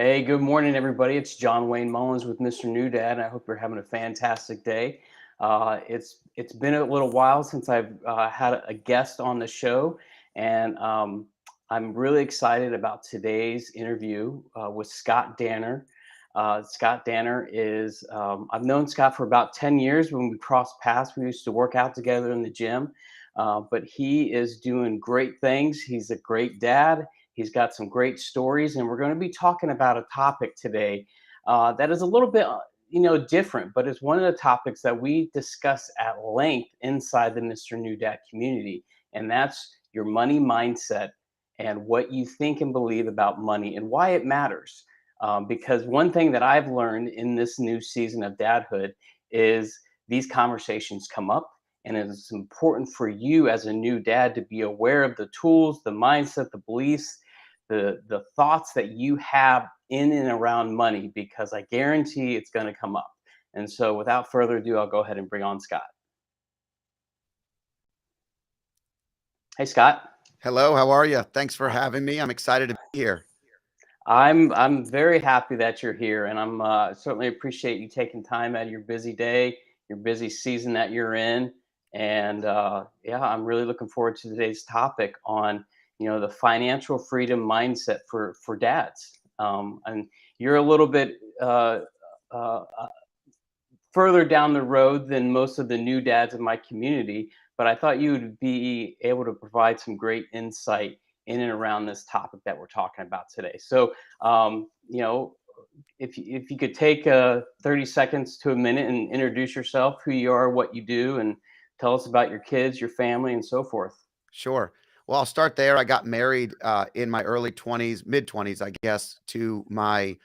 Hey, good morning, everybody. It's John Wayne Mullins with Mr. New Dad. I hope you're having a fantastic day. It's been a little while since I've had a guest on the show, and I'm really excited about today's interview with Scott Danner. Scott Danner is I've known Scott for about 10 years. When we crossed paths, we used to work out together in the gym. But he is doing great things. He's a great dad. He's got some great stories, and we're going to be talking about a topic today that is a little bit, different, but it's one of the topics that we discuss at length inside the Mr. New Dad community, and that's your money mindset and what you think and believe about money and why it matters. Because one thing that I've learned in this new season of dadhood is these conversations come up, and it's important for you as a new dad to be aware of the tools, the mindset, the beliefs, the thoughts that you have in and around money, because I guarantee it's going to come up. And so without further ado, I'll go ahead and bring on Scott. Hey, Scott. Hello, how are you? Thanks for having me. I'm excited to be here. I'm very happy that you're here, and I'm certainly appreciate you taking time out of your busy day, your busy season that you're in, and yeah, I'm really looking forward to today's topic on the financial freedom mindset for dads. And you're a little bit uh, further down the road than most of the new dads in my community, but I thought you would be able to provide some great insight in and around this topic that we're talking about today. So, if you could take 30 seconds to a minute and introduce yourself, who you are, what you do, and tell us about your kids, your family, and so forth. Sure. Well, I'll start there. I got married in my early 20s, mid 20s, I guess, to my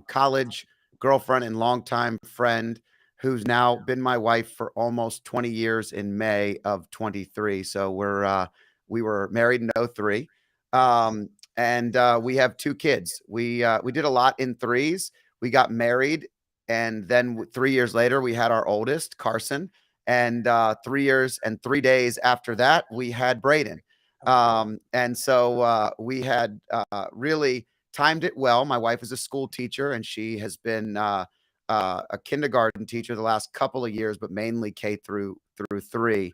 college girlfriend and longtime friend, who's now been my wife for almost 20 years in May of 23. So we were married in '03. And we have two kids. We did a lot in threes. We got married, and then 3 years later, we had our oldest, Carson. And 3 years and 3 days after that, we had Braden. And so we had really timed it well. My wife is a school teacher, and she has been a kindergarten teacher the last couple of years, but mainly K through three.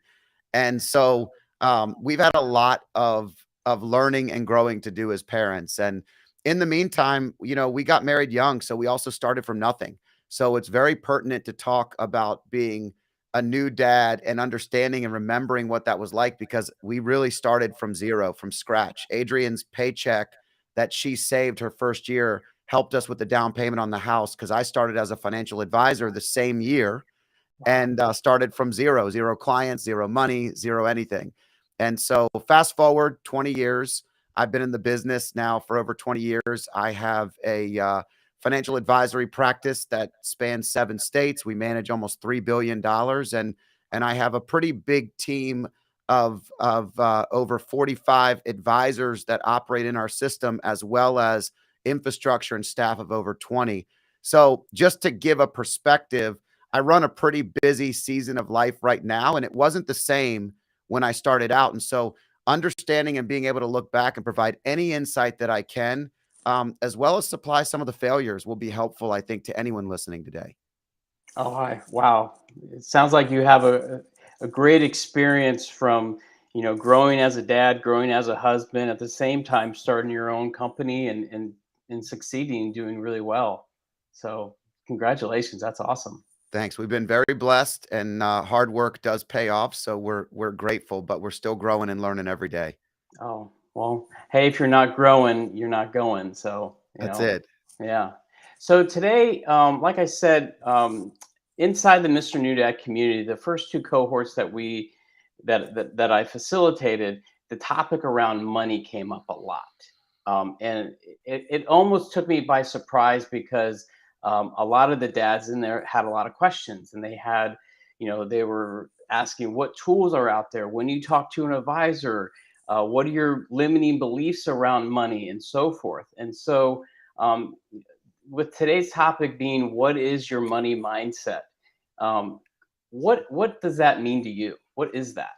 And so we've had a lot of learning and growing to do as parents. And in the meantime, we got married young, so we also started from nothing. So it's very pertinent to talk about being a new dad and understanding and remembering what that was like, because we really started from zero, from scratch. Adrian's paycheck that she saved her first year helped us with the down payment on the house, because I started as a financial advisor the same year and started from zero, zero clients, zero money, zero anything. And so fast forward 20 years, I've been in the business now for over 20 years. I have a financial advisory practice that spans 7 states. We manage almost $3 billion, and I have a pretty big team of over 45 advisors that operate in our system, as well as infrastructure and staff of over 20. So just to give a perspective, I run a pretty busy season of life right now, and it wasn't the same when I started out. And so understanding and being able to look back and provide any insight that I can, as well as supply some of the failures, will be helpful, I think, to anyone listening today. Oh, hi. Wow. It sounds like you have a great experience from, growing as a dad, growing as a husband, at the same time starting your own company and succeeding and doing really well. So congratulations. That's awesome. Thanks. We've been very blessed, and hard work does pay off. So we're grateful, but we're still growing and learning every day. Oh, well, hey, if you're not growing, you're not going. So, That's it. yeah. So today, like I said, inside the Mr. New Dad community, the first two cohorts that I facilitated, the topic around money came up a lot, and it almost took me by surprise, because a lot of the dads in there had a lot of questions, and they were asking what tools are out there when you talk to an advisor. What are your limiting beliefs around money, and so forth? And so, um, with today's topic being what is your money mindset, um, what does that mean to you? What is that?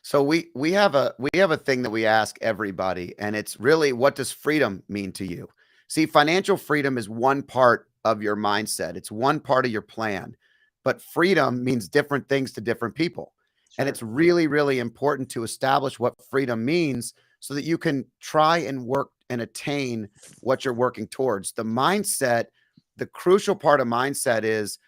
So we have a thing that we ask everybody, and it's really, what does freedom mean to you? See, financial freedom is one part of your mindset. It's one part of your plan, but freedom means different things to different people. And it's Sure. really, really important to establish what freedom means so that you can try and work and attain what you're working towards. The mindset, the crucial part of mindset is,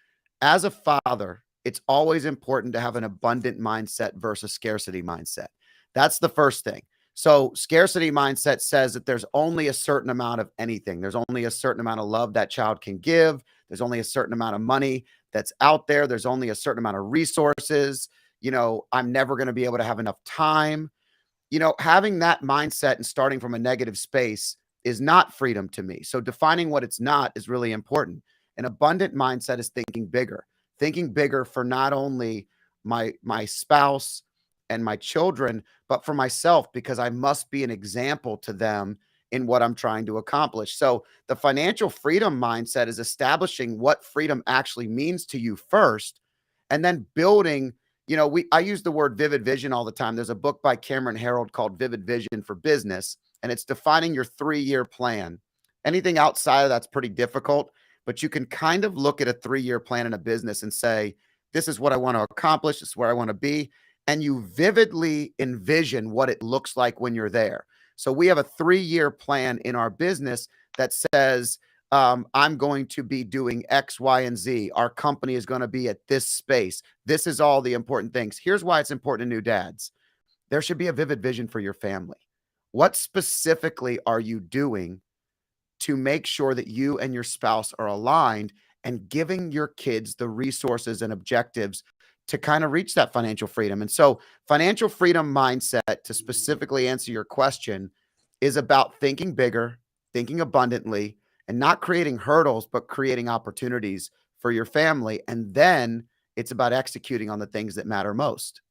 as a father, it's always important to have an abundant mindset versus scarcity mindset. That's the first thing. So, scarcity mindset says that there's only a certain amount of anything. There's only a certain amount of love that child can give. There's only a certain amount of money that's out there. There's only a certain amount of resources. I'm never going to be able to have enough time. Having that mindset and starting from a negative space is not freedom to me. So defining what it's not is really important. An abundant mindset is thinking bigger for not only my spouse and my children, but for myself, because I must be an example to them in what I'm trying to accomplish. So the financial freedom mindset is establishing what freedom actually means to you first, and then building. I use the word vivid vision all the time. There's a book by Cameron Herold called Vivid Vision for Business, and it's defining your 3-year plan. Anything outside of that's pretty difficult, but you can kind of look at a 3-year plan in a business and say, this is what I want to accomplish, this is where I want to be. And you vividly envision what it looks like when you're there. So we have a 3-year plan in our business that says, I'm going to be doing X, Y, and Z. Our company is going to be at this space. This is all the important things. Here's why it's important to new dads. There should be a vivid vision for your family. What specifically are you doing to make sure that you and your spouse are aligned and giving your kids the resources and objectives to kind of reach that financial freedom? And so, financial freedom mindset, to specifically answer your question, is about thinking bigger, thinking abundantly, and not creating hurdles, but creating opportunities for your family. And then it's about executing on the things that matter most.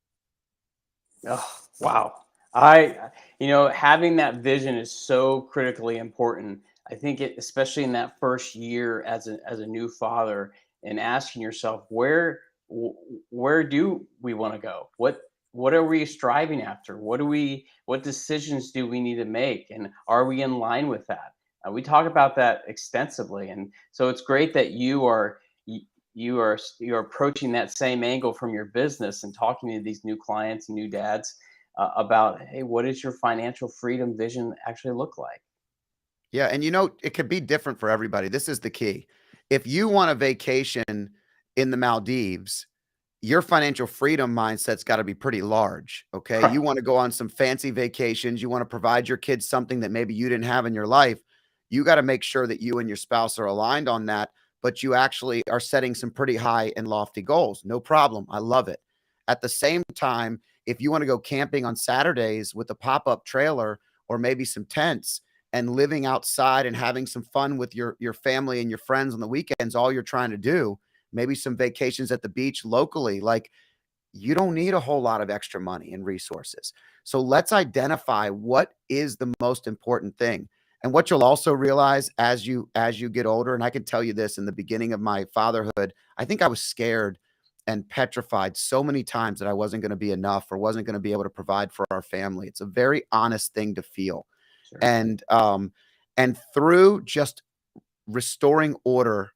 Oh, wow. Having that vision is so critically important. I think especially in that first year as a new father, and asking yourself, where do we want to go? What are we striving after? What decisions do we need to make? And are we in line with that? We talk about that extensively. And so it's great that you're approaching that same angle from your business and talking to these new clients and new dads about, hey, what does your financial freedom vision actually look like? Yeah, and it could be different for everybody. This is the key. If you want a vacation in the Maldives, your financial freedom mindset's got to be pretty large. Okay. Right. You want to go on some fancy vacations. You want to provide your kids something that maybe you didn't have in your life. You got to make sure that you and your spouse are aligned on that, but you actually are setting some pretty high and lofty goals. No problem. I love it. At the same time, if you want to go camping on Saturdays with a pop up trailer or maybe some tents and living outside and having some fun with your family and your friends on the weekends, all you're trying to do, maybe some vacations at the beach locally. Like, you don't need a whole lot of extra money and resources. So let's identify what is the most important thing. And what you'll also realize as you get older, and I can tell you this, in the beginning of my fatherhood, I think I was scared and petrified so many times that I wasn't going to be enough or wasn't going to be able to provide for our family. It's a very honest thing to feel. Sure. And through just restoring order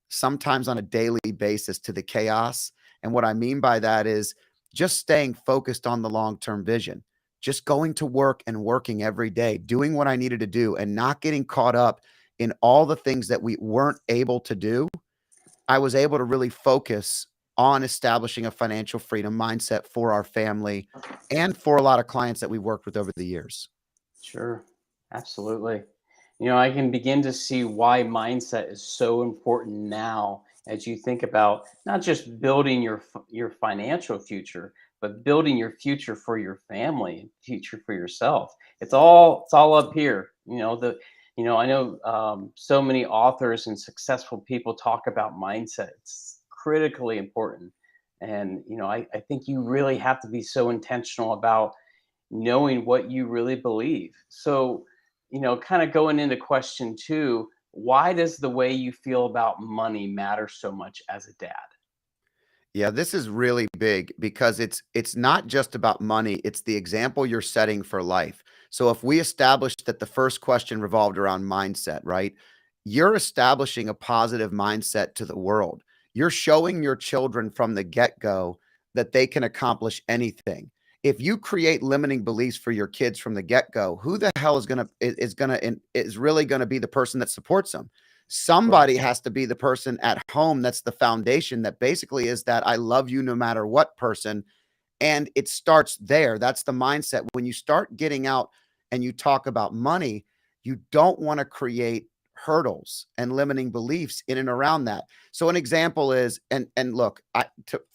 sometimes on a daily basis to the chaos. And what I mean by that is just staying focused on the long-term vision, just going to work and working every day, doing what I needed to do and not getting caught up in all the things that we weren't able to do. I was able to really focus on establishing a financial freedom mindset for our family and for a lot of clients that we worked with over the years. Sure. Absolutely. I can begin to see why mindset is so important now as you think about not just building your financial future, but building your future for your family, future for yourself. It's all up here. I know so many authors and successful people talk about mindset. It's critically important, and I think you really have to be so intentional about knowing what you really believe. So, kind of going into question two, why does the way you feel about money matter so much as a dad? Yeah, this is really big because it's not just about money, it's the example you're setting for life. So if we established that the first question revolved around mindset, right? You're establishing a positive mindset to the world. You're showing your children from the get-go that they can accomplish anything. If you create limiting beliefs for your kids from the get-go, who the hell is really going to be the person that supports them? Right. Somebody has to be the person at home that's the foundation, that basically is that I love you no matter what person. And it starts there. That's the mindset. When you start getting out and you talk about money, you don't want to create hurdles and limiting beliefs in and around that. So an example is, and look,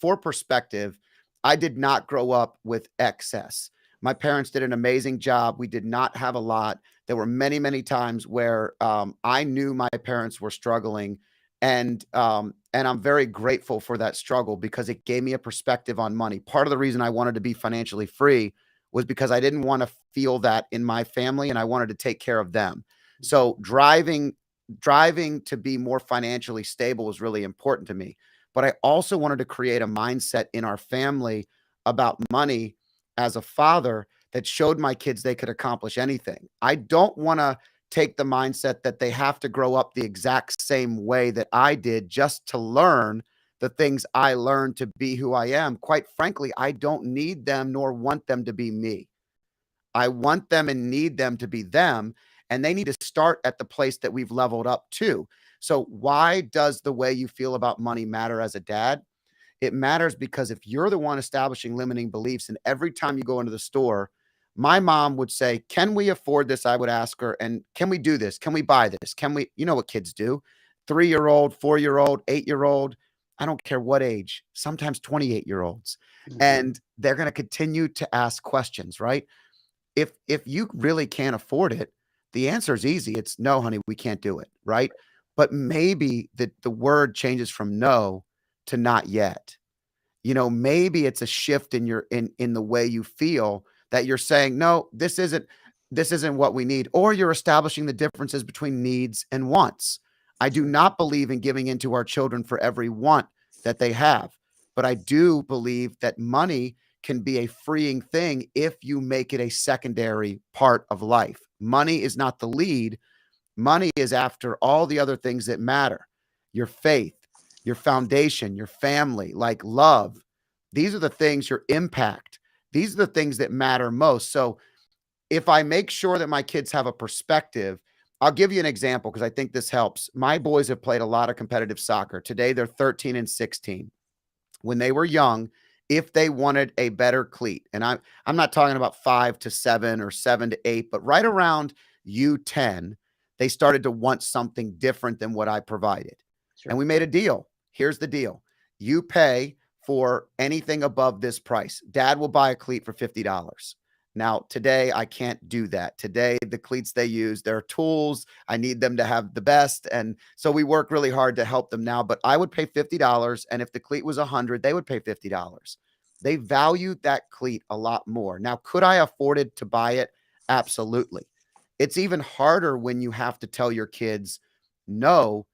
for perspective, I did not grow up with excess. My parents did an amazing job. We did not have a lot. There were many, many times where I knew my parents were struggling, and I'm very grateful for that struggle because it gave me a perspective on money. Part of the reason I wanted to be financially free was because I didn't want to feel that in my family, and I wanted to take care of them. So driving to be more financially stable was really important to me. But I also wanted to create a mindset in our family about money as a father that showed my kids they could accomplish anything. I don't want to take the mindset that they have to grow up the exact same way that I did just to learn the things I learned to be who I am. Quite frankly, I don't need them nor want them to be me. I want them and need them to be them, and they need to start at the place that we've leveled up to. So, why does the way you feel about money matter as a dad? It matters because if you're the one establishing limiting beliefs, and every time you go into the store, my mom would say, "Can we afford this?" I would ask her, "And can we do this? Can we buy this? Can we?" You know what kids do. 3-year-old, 4-year-old, 8-year-old, I don't care what age, sometimes 28-year-olds. Mhm. And they're going to continue to ask questions, right? If you really can't afford it, the answer is easy. It's no, honey, we can't do it, right? But maybe the word changes from no to not yet. Maybe it's a shift in your in the way you feel, that you're saying, "No, this isn't what we need," or you're establishing the differences between needs and wants. I do Sure. not believe in giving into our children for every want that they have, but I do believe that money can be a freeing thing if you make it a secondary part of life. Money is not the lead. Money is after all the other things that matter: your faith, your foundation, your family, like love. These are the things, your impact. These are the things that matter most. So if I make sure that my kids have a perspective, I'll give you an example because I think this helps. My boys have played a lot of competitive soccer. Today they're 13 and 16. When they were young, if they wanted a better cleat, and I'm not talking about 5 to 7 or 7 to 8, but right around U10, they started to want something different than what I provided. And Sure. we made a deal. Here's the deal. You pay for anything above this price. Dad will buy a cleat for $50. Now, today, I can't do that. Today, the cleats they use, they're tools. I need them to have the best. And so we work really hard to help them now. But I would pay $50. And if the cleat was 100, they would pay $50. They valued that cleat a lot more. Now, could I afford it to buy it? Absolutely. It's even harder when you have to tell your kids no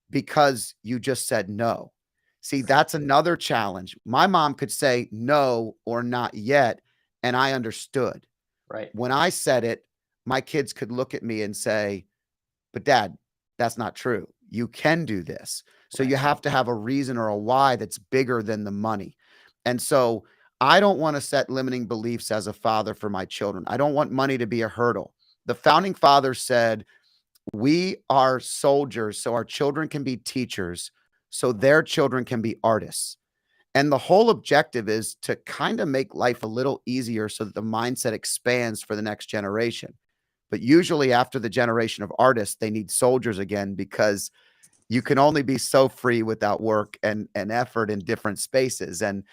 because you just said no. See, Right. that's another challenge. My mom could say no or not yet, and I understood. Right. When I said it, my kids could look at me and say, "But dad, that's not true. You can do this." So Right. you have to have a reason or a why that's bigger than the money. And so I don't want to set limiting beliefs as a father for my children. I don't want money to be a hurdle. The founding fathers said, "We are soldiers so our children can be teachers, so their children can be artists." And the whole objective is to kind of make life a little easier so that the mindset expands for the next generation. But usually, after the generation of artists, they need soldiers again because you can only be so free without work and effort in different spaces. And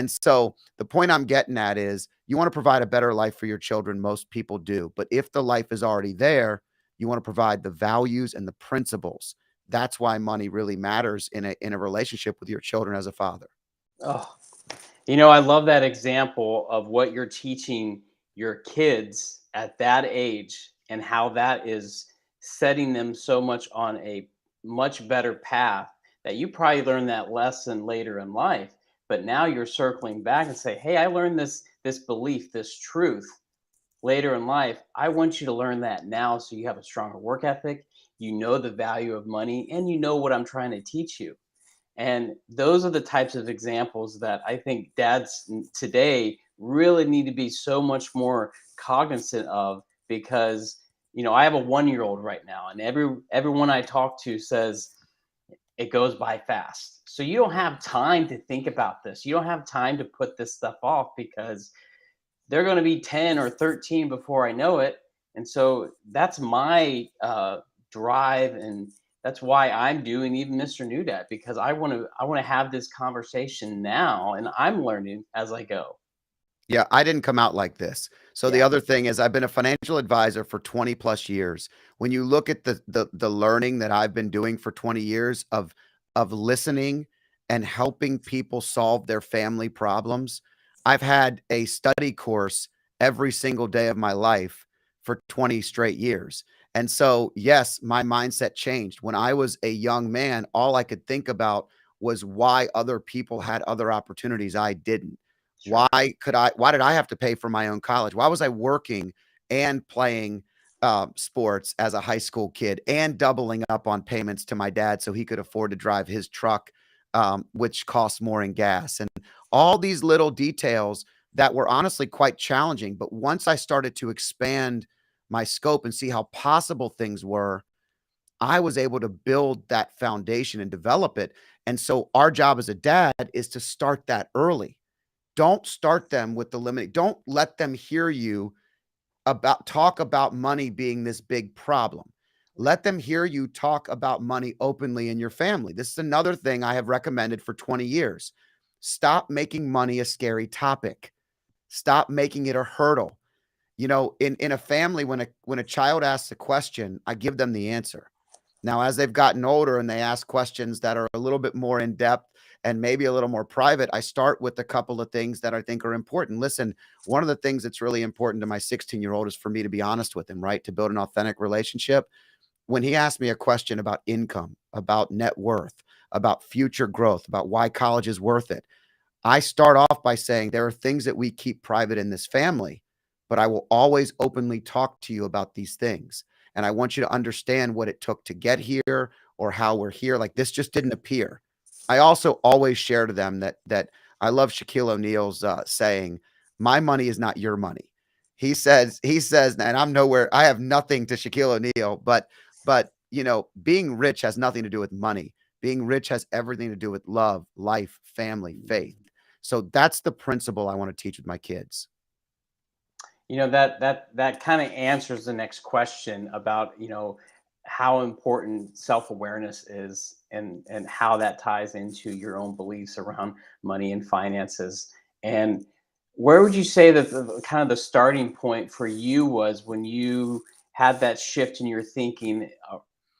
so the point I'm getting at is, you want to provide a better life for your children. Most people do. But if the life is already there, you want to provide the values and the principles. That's why money really matters in a relationship with your children as a father. Oh, I love that example of what you're teaching your kids at that age and how that is setting them so much on a much better path that you probably learned that lesson later in life. But now you're circling back and say, "Hey, I learned this belief, this truth later in life, I want you to learn that now so you have a stronger work ethic, you know the value of money, and you know what I'm trying to teach you. And those are the types of examples that I think dads today really need to be so much more cognizant of, because I have a 1-year old right now, and everyone I talk to says it goes by fast. So you don't have time to think about this. You don't have time to put this stuff off, because they're going to be 10 or 13 before I know it. And so that's my drive, and that's why I'm doing even Mr. New Dad, because I want to have this conversation now, and I'm learning as I go. Yeah, I didn't come out like this. So the Yeah, other thing is I've been a financial advisor for 20 plus years. When you look at the learning that I've been doing for 20 years of listening and helping people solve their family problems, I've had a study course every single day of my life for 20 straight years. And so, yes, my mindset changed. When I was a young man, all I could think about was why other people had other opportunities I didn't. sure. Why did I have to pay for my own college? Why was I working and playing sports as a high school kid and doubling up on payments to my dad so he could afford to drive his truck, which costs more in gas, and all these little details that were honestly quite challenging. But once I started to expand my scope and see how possible things were, I was able to build that foundation and develop it. And so our job as a dad is to start that early. Don't start them with the limit. Don't let them hear you talk about money being this big problem. Let them hear you talk about money openly in your family. This is another thing I have recommended for 20 years. Stop making money a scary topic. Stop making it a hurdle. In a family, when a child asks a question, I give them the answer. Now, as they've gotten older and they ask questions that are a little bit more in depth and maybe a little more private, I start with a couple of things that I think are important. Listen, one of the things that's really important to my 16-year-old is for me to be honest with him, right? To build an authentic relationship. When he asked me a question about income, about net worth, about future growth, about why college is worth it, I start off by saying there are things that we keep private in this family, but I will always openly talk to you about these things. And I want you to understand what it took to get here or how we're here. Like this just didn't appear. I also always share to them that I love Shaquille O'Neal's saying, "My money is not your money." He says, and I'm nowhere. I have nothing to Shaquille O'Neal, but being rich has nothing to do with money. Being rich has everything to do with love, life, family, faith. So that's the principle I want to teach with my kids. That kind of answers the next question about how important self-awareness is, and how that ties into your own beliefs around money and finances. And where would you say that kind of the starting point for you was when you had that shift in your thinking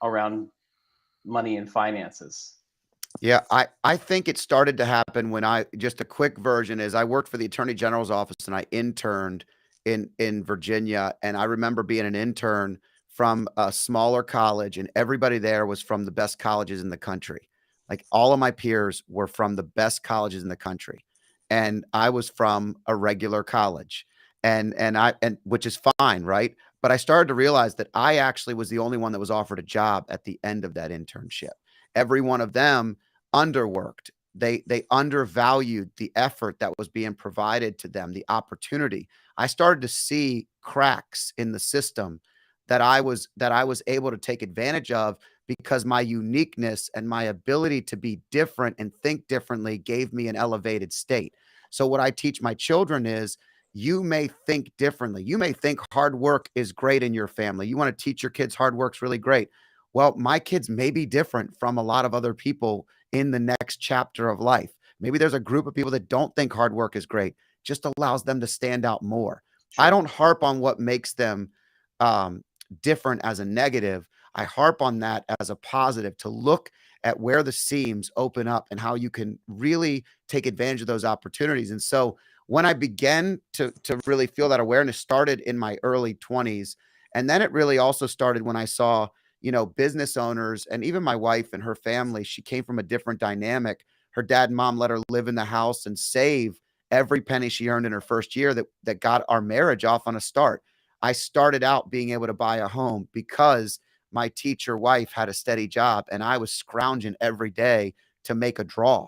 around money and finances? Yeah, I think it started to happen when just a quick version is I worked for the Attorney General's office and I interned in Virginia, and I remember being an intern from a smaller college, and everybody there was from the best colleges in the country. Like all of my peers were from the best colleges in the country, and I was from a regular college, and which is fine, right? But I started to realize that I actually was the only one that was offered a job at the end of that internship. Every one of them underworked. They undervalued the effort that was being provided to them, the opportunity. I started to see cracks in the system that I was able to take advantage of because my uniqueness and my ability to be different and think differently gave me an elevated state. So what I teach my children is you may think differently. You may think hard work is great in your family. You want to teach your kids hard work's really great. Well, my kids may be different from a lot of other people in the next chapter of life. Maybe there's a group of people that don't think hard work is great, just allows them to stand out more. I Sure. don't harp on what makes them um, different as a negative. I harp on that as a positive to look at where the seams open up and how you can really take advantage of those opportunities. And so when I began to really feel that awareness started in my early 20s. And then it really also started when I saw business owners and even my wife and her family. She came from a different dynamic. Her dad and mom let her live in the house and save every penny she earned in her first year that got our marriage off on a start. I started out being able to buy a home because my teacher wife had a steady job and I was scrounging every day to make a draw,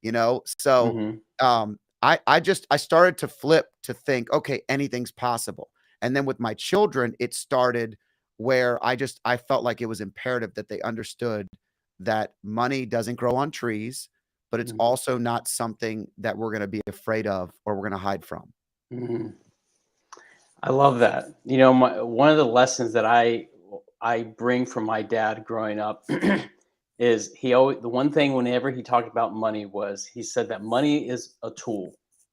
you know? So, Hmm. I started to flip to think, okay, anything's possible. And then with my children, it started where I felt like it was imperative that they understood that money doesn't grow on trees, but it's Hmm. also not something that we're going to be afraid of or we're going to hide from. Hmm. I love that. One of the lessons that I bring from my dad growing up is he always the one thing whenever he talked about money was he said that money is a tool,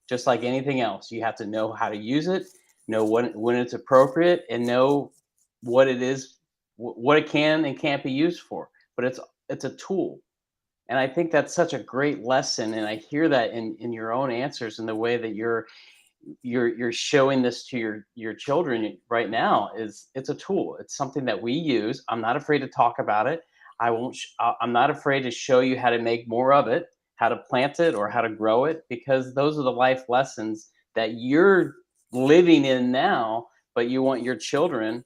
just like anything else. You have to know how to use it, know when it's appropriate, and know what it is, what it can and can't be used for. But it's a tool, and I think that's such a great lesson. And I hear that in your own answers and the way that you're showing this to your children right now. Is it's a tool, it's something that we use. I'm not afraid to talk about it. I'm not afraid to show you how to make more of it, how to plant it or how to grow it, because those are the life lessons that you're living in now, but you want your children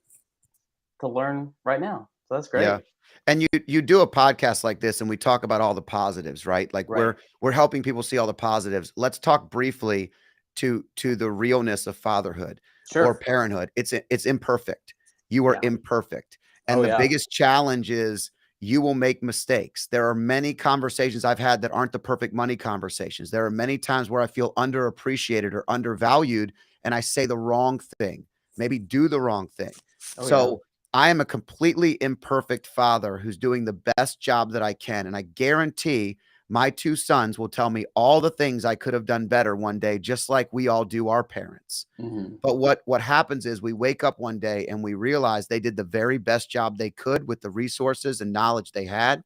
to learn right now. So that's Yeah. great. And you do a podcast like this and we talk about all the positives, right? Like Right. we're helping people see all the positives. Let's talk briefly to the realness of fatherhood or Sure. parenthood. It's imperfect. You are Yeah. imperfect. Oh And the yeah. biggest challenge is you will make mistakes. There are many conversations I've had that aren't the perfect money conversations. There are many times where I feel underappreciated or undervalued and I say the wrong thing, maybe do the wrong thing. Oh yeah. So I am a completely imperfect father who's doing the best job that I can. And I guarantee my two sons will tell me all the things I could have done better one day, just like we all do our parents. Hmm. But what happens is we wake up one day and we realize they did the very best job they could with the resources and knowledge they had,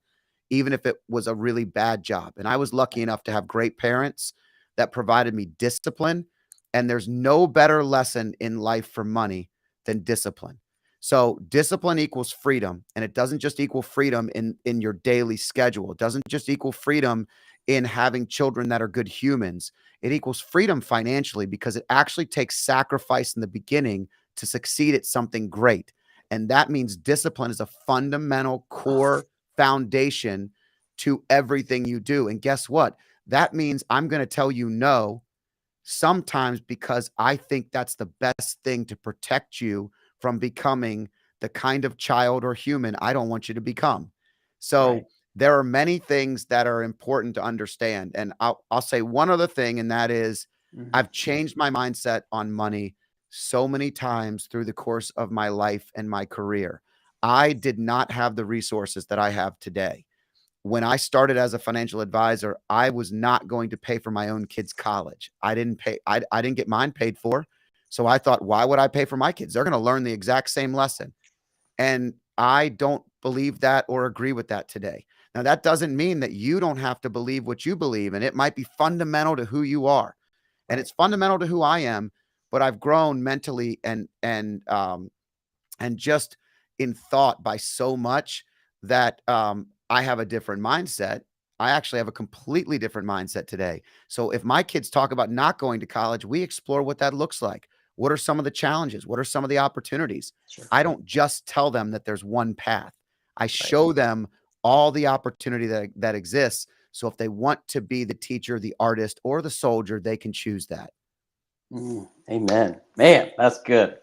even if it was a really bad job. And I was lucky enough to have great parents that provided me discipline. And there's no better lesson in life for money than discipline. So discipline equals freedom, and it doesn't just equal freedom in your daily schedule. It doesn't just equal freedom in having children that are good humans. It equals freedom financially because it actually takes sacrifice in the beginning to succeed at something great. And that means discipline is a fundamental core foundation to everything you do. And guess what? That means I'm going to tell you no sometimes because I think that's the best thing to protect you from becoming the kind of child or human I don't want you to become. Right. So there are many things that are important to understand. And I'll say one other thing, and that is Hmm. I've changed my mindset on money so many times through the course of my life and my career. I did not have the resources that I have today. When I started as a financial advisor, I was not going to pay for my own kids' college. I didn't get mine paid for. So I thought, why would I pay for my kids? They're going to learn the exact same lesson. And I don't believe that or agree with that today. Now, that doesn't mean that you don't have to believe what you believe, and it might be fundamental to who you are. And Right. it's fundamental to who I am, but I've grown mentally and just in thought by so much that I have a different mindset. I actually have a completely different mindset today. So if my kids talk about not going to college, we explore what that looks like. What are some of the challenges? What are some of the opportunities? Sure. I don't just tell them that there's one path. I Right. show them all the opportunity that exists. So if they want to be the teacher, the artist, or the soldier, they can choose that. Amen. Man, that's good.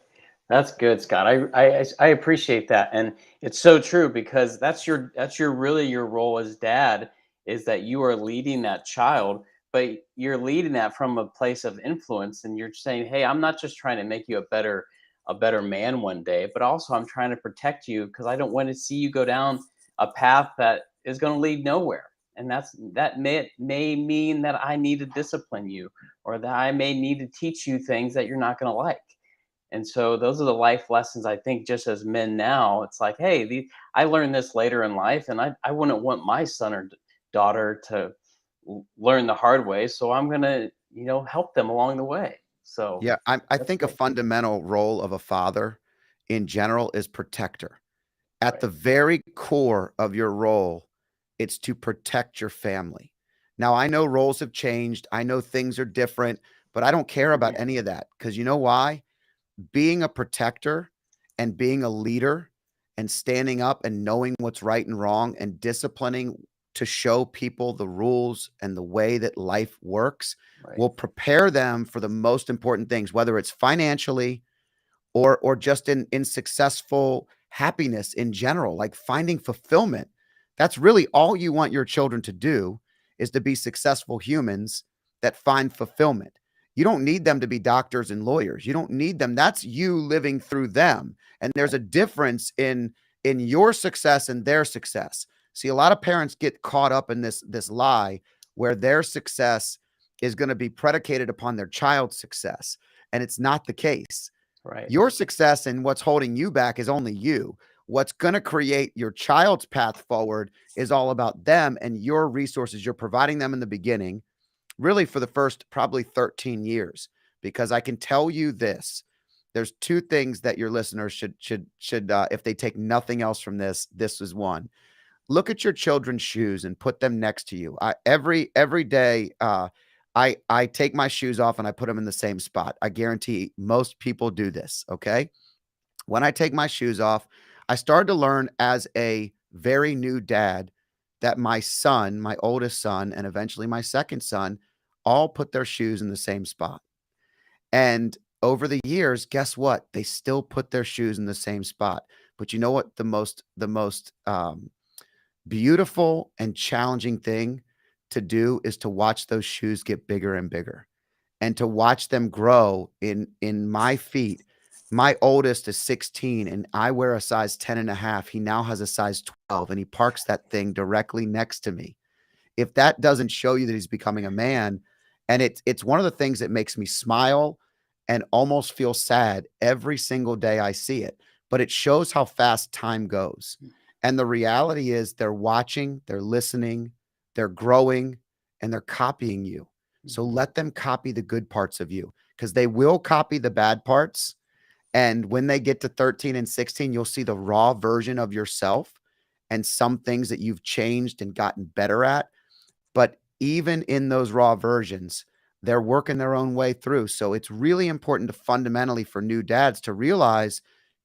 That's good, Scott. I appreciate that, and it's so true because that's your really your role as dad, is that you are leading that child, but you're leading that from a place of influence, and you're saying, "Hey, I'm not just trying to make you a better man one day, but also I'm trying to protect you because I don't want to see you go down a path that is going to lead nowhere." And that may mean that I need to discipline you, or that I may need to teach you things that you're not going to like. And so those are the life lessons, I think, just as men now. It's like, hey, I learned this later in life, and I wouldn't want my son or daughter to learn the hard way. So I'm going to, help them along the way. So Yeah, I that's think a great. fundamental role of a father in general is protector. At Right. the very core of your role, it's to protect your family. Now, I know roles have changed. I know things are different, but I don't care about any of that because you know why? being a protector and being a leader and standing up and knowing what's right and wrong and disciplining to show people the rules and the way that life works Right. will prepare them for the most important things, whether it's financially or just in successful happiness in general, like finding fulfillment. That's really all you want your children to do, is to be successful humans that find fulfillment. You don't need them to be doctors and lawyers. You don't need them. That's you living through them. And there's a difference in your success and their success. See, a lot of parents get caught up in this lie where their success is going to be predicated upon their child's success, and it's not the case. Right. Your success and what's holding you back is only you. What's going to create your child's path forward is all about them and your resources you're providing them in the beginning, really for the first probably 13 years. Because I can tell you this, there's two things that your listeners should if they take nothing else from this is one. Look at your children's shoes and put them next to you. Every day, I take my shoes off and I put them in the same spot. I guarantee most people do this. Okay, when I take my shoes off, I started to learn as a very new dad that my son, my oldest son, and eventually my second son, all put their shoes in the same spot. And over the years, guess what? They still put their shoes in the same spot. But you know what? The most beautiful and challenging thing to do is to watch those shoes get bigger and bigger and to watch them grow in my feet. My oldest is 16 and I wear a size 10 and a half. He now has a size 12 and he parks that thing directly next to me. If that doesn't show you that he's becoming a man, and it's one of the things that makes me smile and almost feel sad every single day I see it, but it shows how fast time goes. And the reality is they're watching, they're listening, they're growing, and they're copying you. So Mhm. let them copy the good parts of you, because they will copy the bad parts. And when they get to 13 and 16, you'll see the raw version of yourself and some things that you've changed and gotten better at. But even in those raw versions, they're working their own way through. So it's really important to fundamentally for new dads to realize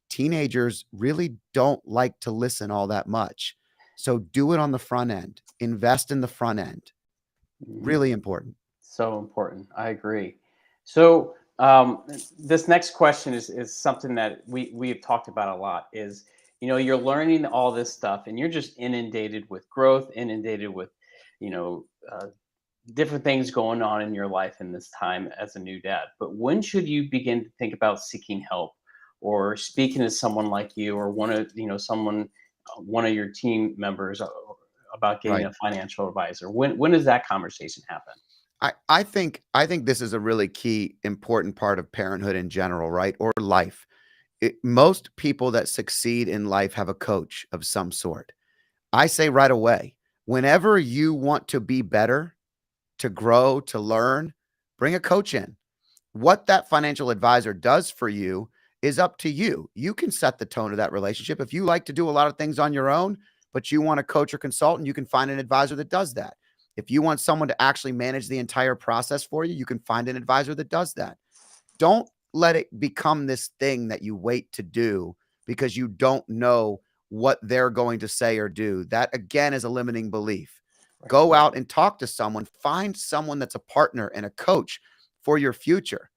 teenagers really don't like to listen all that much. So do it on the front end, invest in the front end. Mhm. Really important. So important. I agree. So this next question is something that we have talked about a lot. Is, you're learning all this stuff and you're just inundated with growth, inundated with you know uh, different things going on in your life in this time as a new dad. But when should you begin to think about seeking help or speaking to someone like you, or one of your team members, about getting Right. a financial advisor? When does that conversation happen? I think this is a really key important part of parenthood in general, right? Or life. Most people that succeed in life have a coach of some sort. I say right away, whenever you want to be better, to grow, to learn, bring a coach in. What that financial advisor does for you is up to you. You can set the tone of that relationship. If you like to do a lot of things on your own, but you want a coach or consultant, you can find an advisor that does that. If you want someone to actually manage the entire process for you, you can find an advisor that does that. Don't let it become this thing that you wait to do because you don't know what they're going to say or do. That again is a limiting belief. Right. Go out and talk to someone, find someone that's a partner and a coach for your future.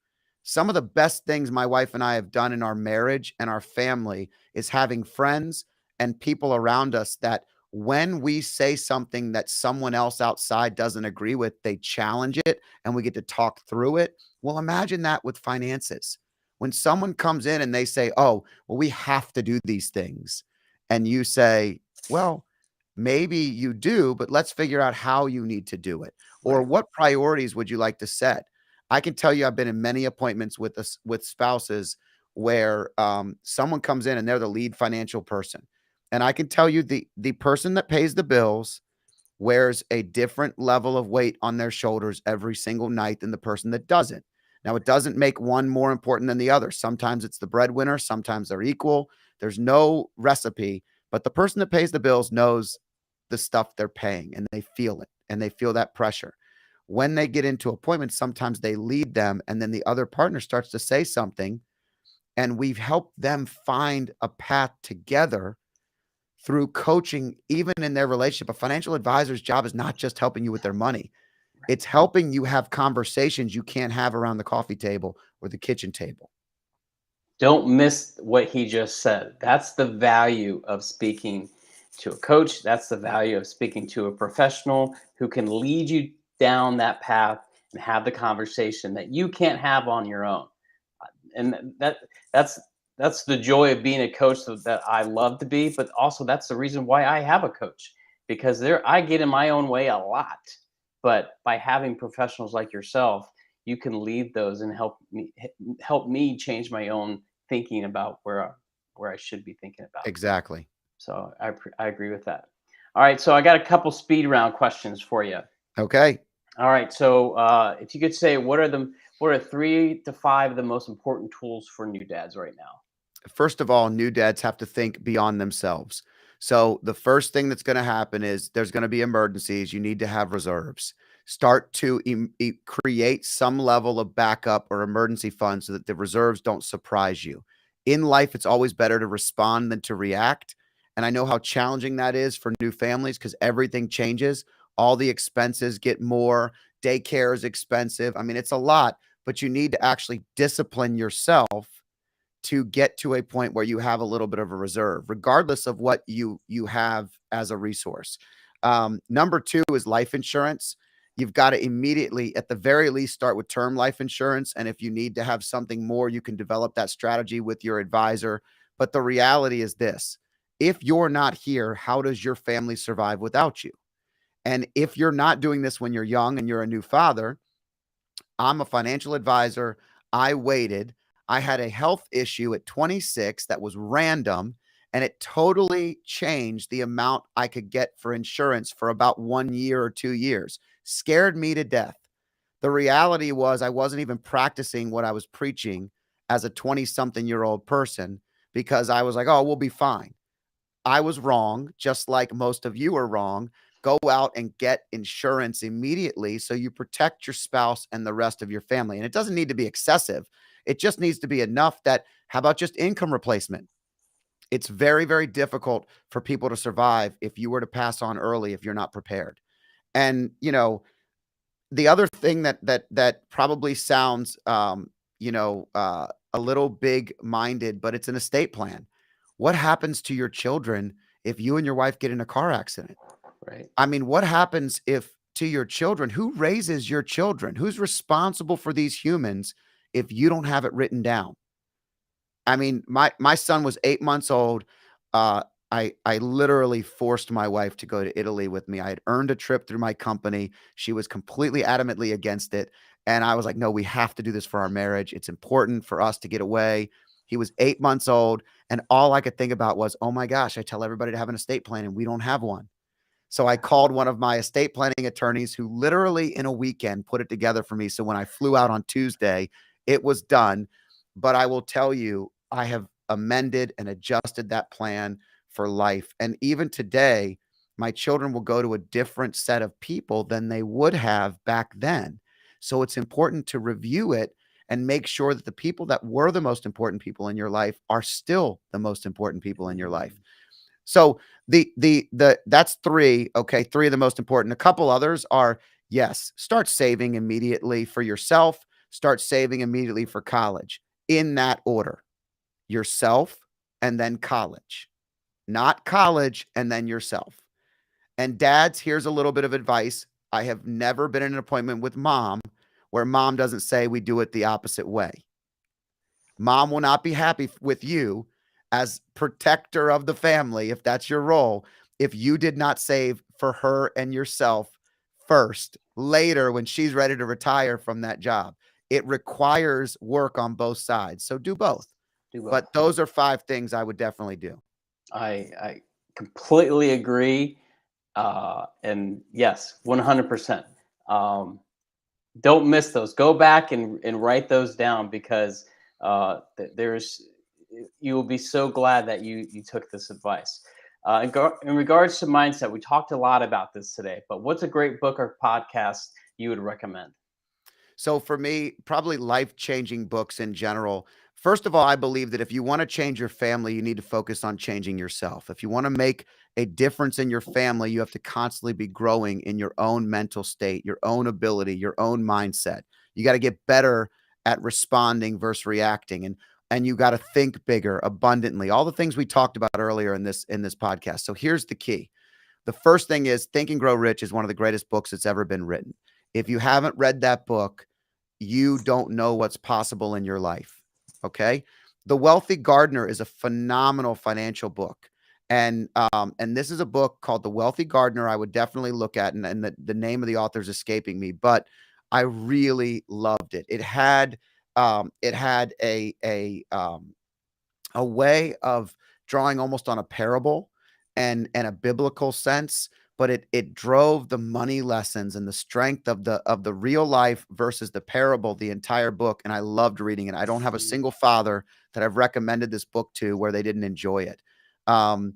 Some of the best things my wife and I have done in our marriage and our family is having friends and people around us that when we say something that someone else outside doesn't agree with, they challenge it and we get to talk through it. Well, imagine that with finances. When someone comes in and they say, "Oh, well, we have to do these things." And you say, "Well, maybe you do, but let's figure out how you need to do it. Or Right. what priorities would you like to set?" I can tell you I've been in many appointments with us with spouses where someone comes in and they're the lead financial person. And I can tell you the person that pays the bills wears a different level of weight on their shoulders every single night than the person that doesn't. Now, it doesn't make one more important than the other. Sometimes it's the breadwinner, sometimes they're equal. There's no recipe, but the person that pays the bills knows the stuff they're paying and they feel it and they feel that pressure. When they get into appointments, sometimes they lead them and then the other partner starts to say something And we've helped them find a path together through coaching, even in their relationship. A financial advisor's job is not just helping you with their money. It's helping you have conversations you can't have around the coffee table or the kitchen table. Don't miss what he just said. That's the value of speaking to a coach. That's the value of speaking to a professional who can lead you down that path and have the conversation that you can't have on your own. And that's that's the joy of being a coach that I love to be, but also that's the reason why I have a coach, because there I get in my own way a lot. But by having professionals like yourself, you can lead those and help me change my own thinking about where I should be thinking about. Exactly. So I agree with that. All right, so I got a couple speed round questions for you. Okay. All right, so if you could say what are 3 to 5 of the most important tools for new dads right now? First of all, new dads have to think beyond themselves. So the first thing that's going to happen is there's going to be emergencies. You need to have reserves. Start to create some level of backup or emergency fund so that the reserves don't surprise you. In life, it's always better to respond than to react. And I know how challenging that is for new families because everything changes. All the expenses get more. Daycare is expensive. I mean, it's a lot, but you need to actually discipline yourself to get to a point where you have a little bit of a reserve, regardless of what you have as a resource. Number two is life insurance. You've got to immediately, at the very least, start with term life insurance. And if you need to have something more, you can develop that strategy with your advisor. But the reality is this: if you're not here, how does your family survive without you? And if you're not doing this when you're young and you're a new father, I'm a financial advisor. I waited. I had a health issue at 26 that was random, and it totally changed the amount I could get for insurance for about 1 year or 2 years. Scared me to death. The reality was I wasn't even practicing what I was preaching as a 20 something year old person because I was like, oh, we'll be fine. I was wrong, just like most of you are wrong. Go out and get insurance immediately so you protect your spouse and the rest of your family. And it doesn't need to be excessive. It just needs to be enough that, how about just income replacement? It's very, very difficult for people to survive if you were to pass on early if you're not prepared. And, the other thing that probably sounds, a little big minded, but it's an estate plan. What happens to your children if you and your wife get in a car accident? Right. I mean, what happens if to your children? Who raises your children? Who's responsible for these humans if you don't have it written down? I mean, my son was 8 months old. I literally forced my wife to go to Italy with me. I had earned a trip through my company. She was completely adamantly against it, and I was like, "No, we have to do this for our marriage. It's important for us to get away." He was 8 months old, and all I could think about was, "Oh my gosh, I tell everybody to have an estate plan, and we don't have one." So I called one of my estate planning attorneys who literally in a weekend put it together for me. So when I flew out on Tuesday, it was done. But I will tell you, I have amended and adjusted that plan for life. And even today, my children will go to a different set of people than they would have back then. So it's important to review it and make sure that the people that were the most important people in your life are still the most important people in your life. So the that's three. Okay, three of the most important. A couple others are, yes, start saving immediately for yourself. Start saving immediately for college in that order: yourself and then college, not college and then yourself. And dads, here's a little bit of advice. I have never been in an appointment with mom where mom doesn't say we do it the opposite way. Mom will not be happy with you as protector of the family, if that's your role, if you did not save for her and yourself first, later when she's ready to retire from that job. It requires work on both sides. So do both. Do both. But those are five things I would definitely do. I completely agree. And yes, 100%. Don't miss those. Go back and write those down, because there's you will be so glad that you took this advice. In regards to mindset, we talked a lot about this today. But what's a great book or podcast you would recommend? So for me, probably life-changing books in general. First of all, I believe that if you want to change your family, you need to focus on changing yourself. If you want to make a difference in your family, you have to constantly be growing in your own mental state, your own ability, your own mindset. You got to get better at responding versus reacting, and you got to think bigger, abundantly. All the things we talked about earlier in this podcast. So here's the key. The first thing is Think and Grow Rich is one of the greatest books that's ever been written. If you haven't read that book, you don't know what's possible in your life. Okay. The Wealthy Gardener is a phenomenal financial book. And this is a book called The Wealthy Gardener. I would definitely look at, and the name of the author is escaping me, but I really loved it. It had a way of drawing almost on a parable and a biblical sense, but it drove the money lessons and the strength of the real life versus the parable the entire book, and I loved reading it. I don't have a Mm, single father that I've recommended this book to where they didn't enjoy it. Um,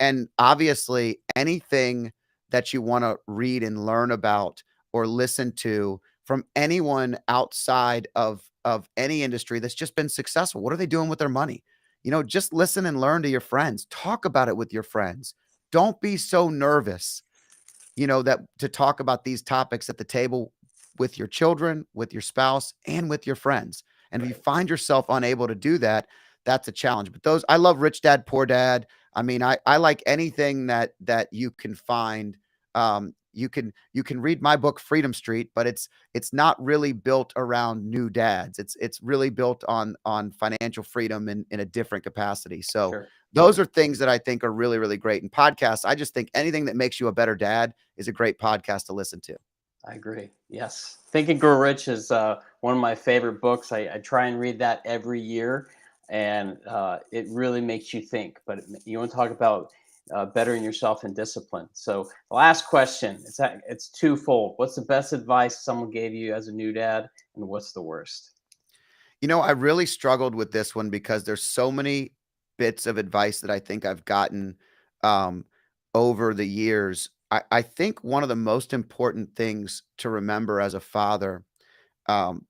and obviously anything that you want to read and learn about or listen to from anyone outside of any industry that's just been successful. What are they doing with their money? Just listen and learn to your friends. Talk about it with your friends. Don't be so nervous, that to talk about these topics at the table with your children, with your spouse, and with your friends. And if you right. find yourself unable to do that, that's a challenge. But I love Rich Dad Poor Dad. I mean, I like anything that you can find. You can read my book Freedom Street, but it's not really built around new dads. It's really built on financial freedom in a different capacity. So Sure. those Sure. are things that I think are really, really great. And podcasts, I just think anything that makes you a better dad is a great podcast to listen to. I agree. Yes. Think and Grow Rich is one of my favorite books. I try and read that every year, and it really makes you think. But you want to talk about bettering yourself and discipline. So, the last question, it's twofold. What's the best advice someone gave you as a new dad, and what's the worst? I really struggled with this one because there's so many bits of advice that I think I've gotten um, over the years. I think one of the most important things to remember as a father, um,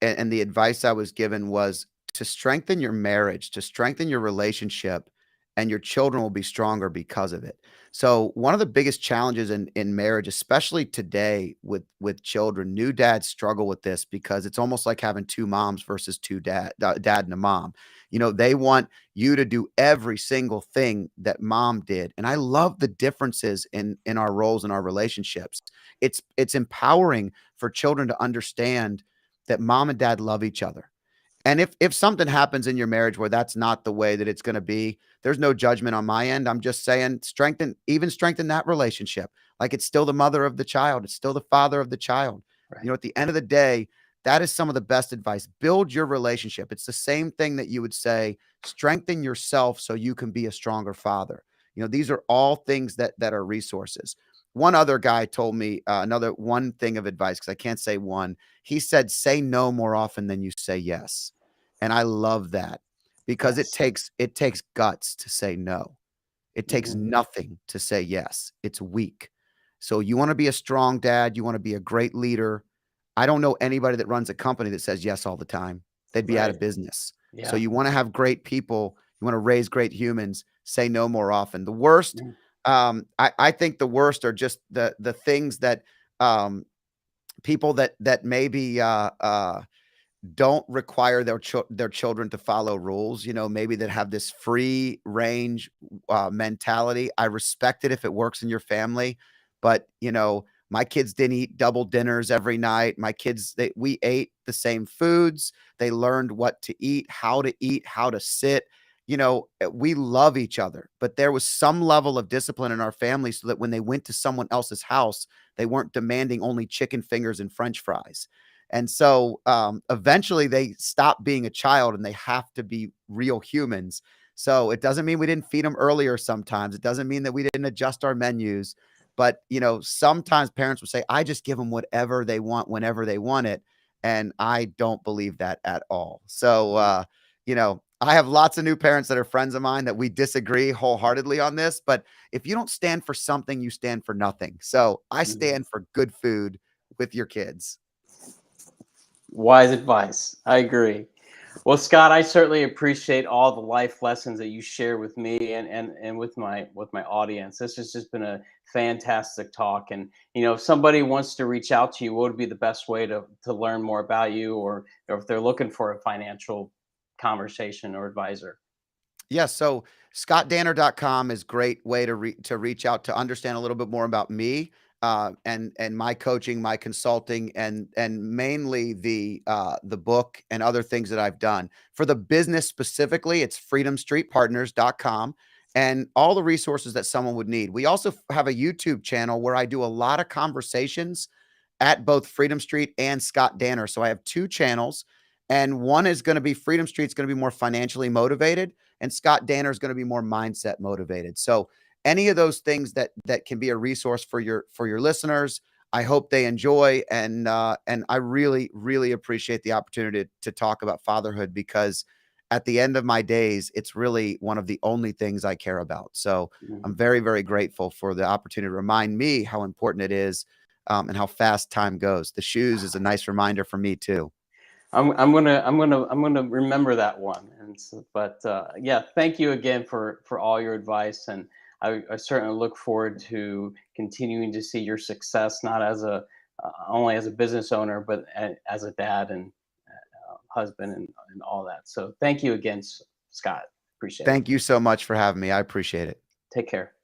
and the advice I was given was to strengthen your marriage, to strengthen your relationship, and your children will be stronger because of it. So one of the biggest challenges in marriage, especially today with children, new dads struggle with this because it's almost like having two moms versus two dad and a mom. They want you to do every single thing that mom did. And I love the differences in our roles and our relationships. It's empowering for children to understand that mom and dad love each other. And if something happens in your marriage where that's not the way that it's going to be, there's no judgment on my end. I'm just saying strengthen that relationship. Like it's still the mother of the child, it's still the father of the child. Right. At the end of the day, that is some of the best advice. Build your relationship. It's the same thing that you would say, strengthen yourself so you can be a stronger father. These are all things that are resources. One other guy told me another one thing of advice because I can't say one. He said, say no more often than you say yes. And I love that because it Yes. takes it takes guts to say no. It takes Hmm. nothing to say yes. It's weak. So you want to be a strong dad, you want to be a great leader. I don't know anybody that runs a company that says yes all the time. They'd be out Right. of business. So Yeah. you want to have great people, you want to raise great humans, say no more often. The worst, Mm, I think the worst are just the things that um people that maybe don't require their children to follow rules, maybe that have this free range mentality. I respect it if it works in your family, but my kids didn't eat double dinners every night. My kids, we ate the same foods. They learned what to eat, how to sit. We love each other, but there was some level of discipline in our family so that when they went to someone else's house, they weren't demanding only chicken fingers and French fries. And so eventually they stop being a child and they have to be real humans. So it doesn't mean we didn't feed them earlier sometimes. It doesn't mean that we didn't adjust our menus. But, sometimes parents will say, I just give them whatever they want whenever they want it. And I don't believe that at all. So, mm, I have lots of new parents that are friends of mine that we disagree wholeheartedly on this. But if you don't stand for something, you stand for nothing. So I mm. stand for good food with your kids. Wise advice. I agree. Well, Scott, I certainly appreciate all the life lessons that you share with me and with my audience. This has just been a fantastic talk. And if somebody wants to reach out to you, what would be the best way to learn more about you, or if they're looking for a financial conversation or advisor? Yes, so scottdanner.com is great way to reach out to understand a little bit more about me, and my coaching, my consulting, and mainly the book and other things that I've done. For the business specifically, it's freedomstreetpartners.com and all the resources that someone would need. We also have a YouTube channel where I do a lot of conversations at both Freedom Street and Scott Danner. So I have two channels, and one is going to be Freedom Street's going to be more financially motivated, and Scott Danner is going to be more mindset motivated. So any of those things that can be a resource for your listeners, I hope they enjoy, and I really appreciate the opportunity to talk about fatherhood, because at the end of my days, it's really one of the only things I care about. So I'm Mhm. very grateful for the opportunity to remind me how important it is, and how fast time goes. The shoes is a nice reminder for me too. I'm gonna remember that one. And so, but yeah, thank you again for all your advice, and I certainly look forward to continuing to see your success, not as a only as a business owner, but as a dad and husband and all that. So thank you again, Scott. Appreciate it. Thank you so much for having me. I appreciate it. Take care.